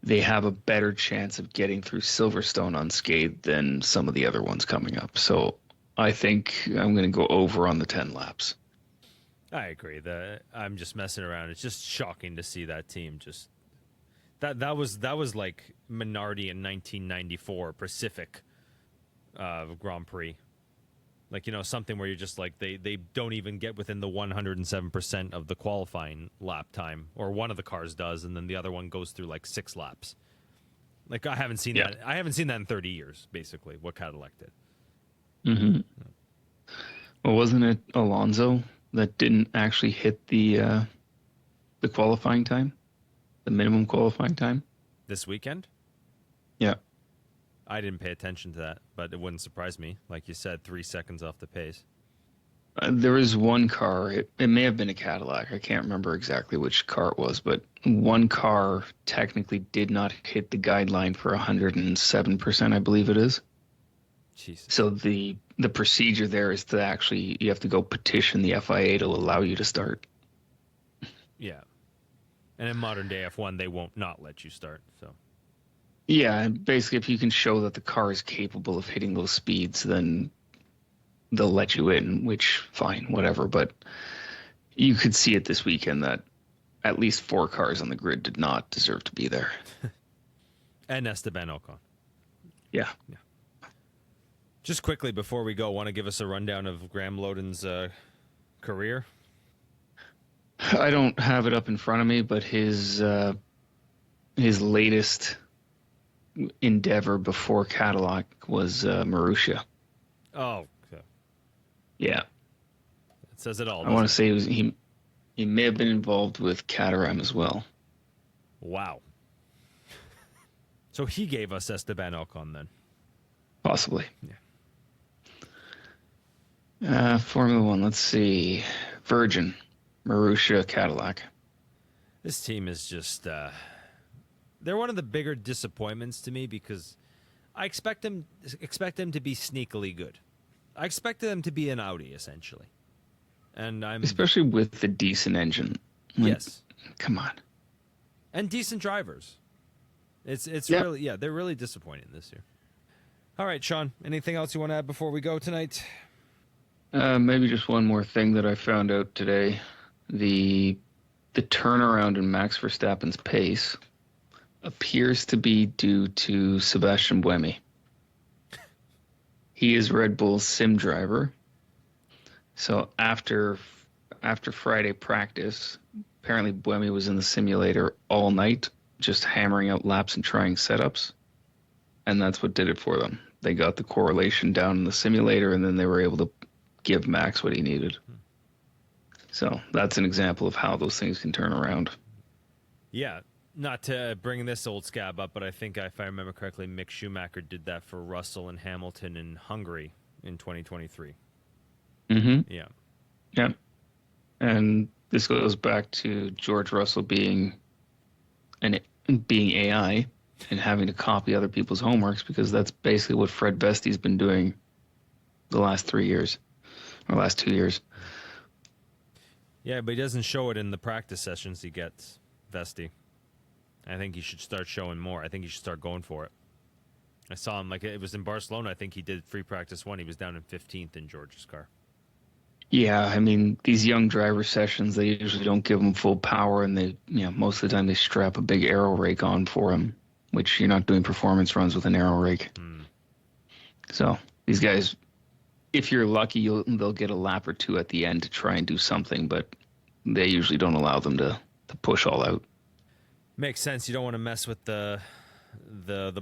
they have a better chance of getting through Silverstone unscathed than some of the other ones coming up. So I think I'm going to go over on the 10 laps. I agree. I'm just messing around. It's just shocking to see that team just that was like Minardi in 1994 Pacific Grand Prix. Like, something where you're just like they don't even get within the 107% of the qualifying lap time, or one of the cars does, and then the other one goes through like 6 laps. Like, I haven't seen that. I haven't seen that in 30 years, basically, what Cadillac did. Mm-hmm. Well, wasn't it Alonso that didn't actually hit the qualifying time, the minimum qualifying time this weekend? Yeah. I didn't pay attention to that, but it wouldn't surprise me. Like you said, 3 seconds off the pace. There is one car. It may have been a Cadillac. I can't remember exactly which car it was, but one car technically did not hit the guideline for 107%, I believe it is. Jesus. So the procedure there is to actually, you have to go petition the FIA to allow you to start. Yeah. And in modern day F1, they won't not let you start, so. Yeah, and basically if you can show that the car is capable of hitting those speeds, then they'll let you in, which, fine, whatever. But you could see it this weekend that at least 4 cars on the grid did not deserve to be there. And Esteban Ocon. Yeah. Just quickly before we go, want to give us a rundown of Graham Loden's career? I don't have it up in front of me, but his latest endeavor before Cadillac was Marussia. Oh, okay. Yeah. It says it all. I want to say he may have been involved with Caterham as well. Wow. So he gave us Esteban Ocon then? Possibly. Yeah. Formula One, let's see. Virgin, Marussia, Cadillac. This team is just... they're one of the bigger disappointments to me because I expect them to be sneakily good. I expected them to be an Audi, essentially. And Especially with the decent engine. Like, yes. Come on. And decent drivers. It's really, they're really disappointing this year. All right, Sean, anything else you want to add before we go tonight? Maybe just one more thing that I found out today. The turnaround in Max Verstappen's pace appears to be due to Sebastian Buemi. He is Red Bull's sim driver. So after Friday practice, apparently Buemi was in the simulator all night, just hammering out laps and trying setups. And that's what did it for them. They got the correlation down in the simulator, and then they were able to give Max what he needed. So that's an example of how those things can turn around. Yeah, not to bring this old scab up, but I think if I remember correctly, Mick Schumacher did that for Russell and Hamilton in Hungary in 2023. Mm-hmm. Yeah. Yeah. And this goes back to George Russell being AI and having to copy other people's homeworks, because that's basically what Fred Vesti's been doing the last 3 years or last 2 years. Yeah, but he doesn't show it in the practice sessions he gets, Vesti. I think he should start showing more. I think he should start going for it. I saw him, like, it was in Barcelona. I think he did free practice 1. He was down in 15th in George's car. Yeah, I mean, these young driver sessions, they usually don't give them full power, and they, most of the time they strap a big aero rake on for them, which you're not doing performance runs with an aero rake. So these guys, if you're lucky, they'll get a lap or two at the end to try and do something, but they usually don't allow them to push all out. Makes sense. You don't want to mess with the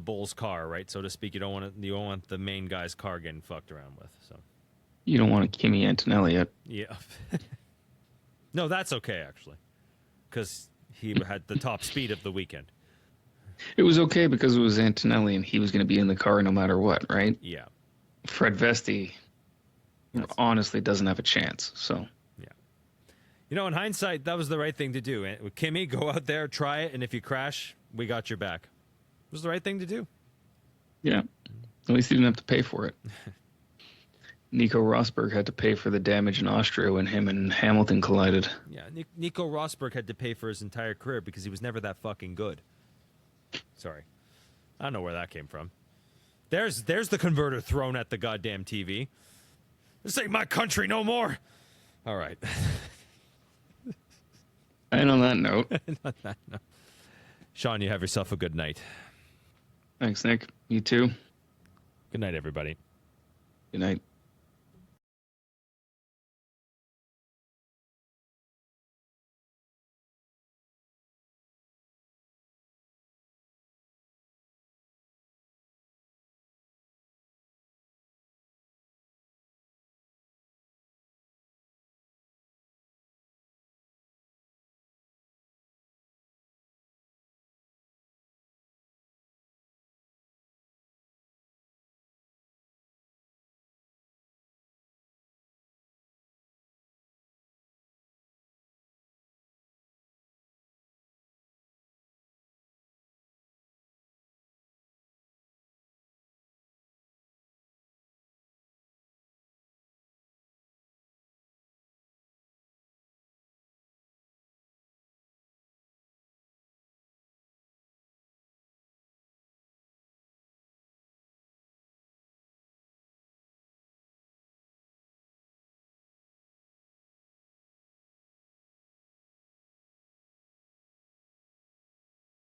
bull's car, right, so to speak. You don't want the main guy's car getting fucked around with. So you don't want a Kimi Antonelli. Yeah. No, that's okay actually, because he had the top speed of the weekend. It was okay because it was Antonelli and he was going to be in the car no matter what, right? Yeah. Fred Vesti honestly doesn't have a chance. So yeah, in hindsight, that was the right thing to do. With Kimmy, go out there, try it, and if you crash, we got your back. It was the right thing to do. Yeah, at least he didn't have to pay for it. Nico Rosberg had to pay for the damage in Austria when him and Hamilton collided. Yeah, Nico Rosberg had to pay for his entire career because he was never that fucking good. Sorry. I don't know where that came from. There's the converter thrown at the goddamn TV. This ain't my country no more. All right. And on that note. Sean, you have yourself a good night. Thanks, Nick. You too. Good night, everybody. Good night.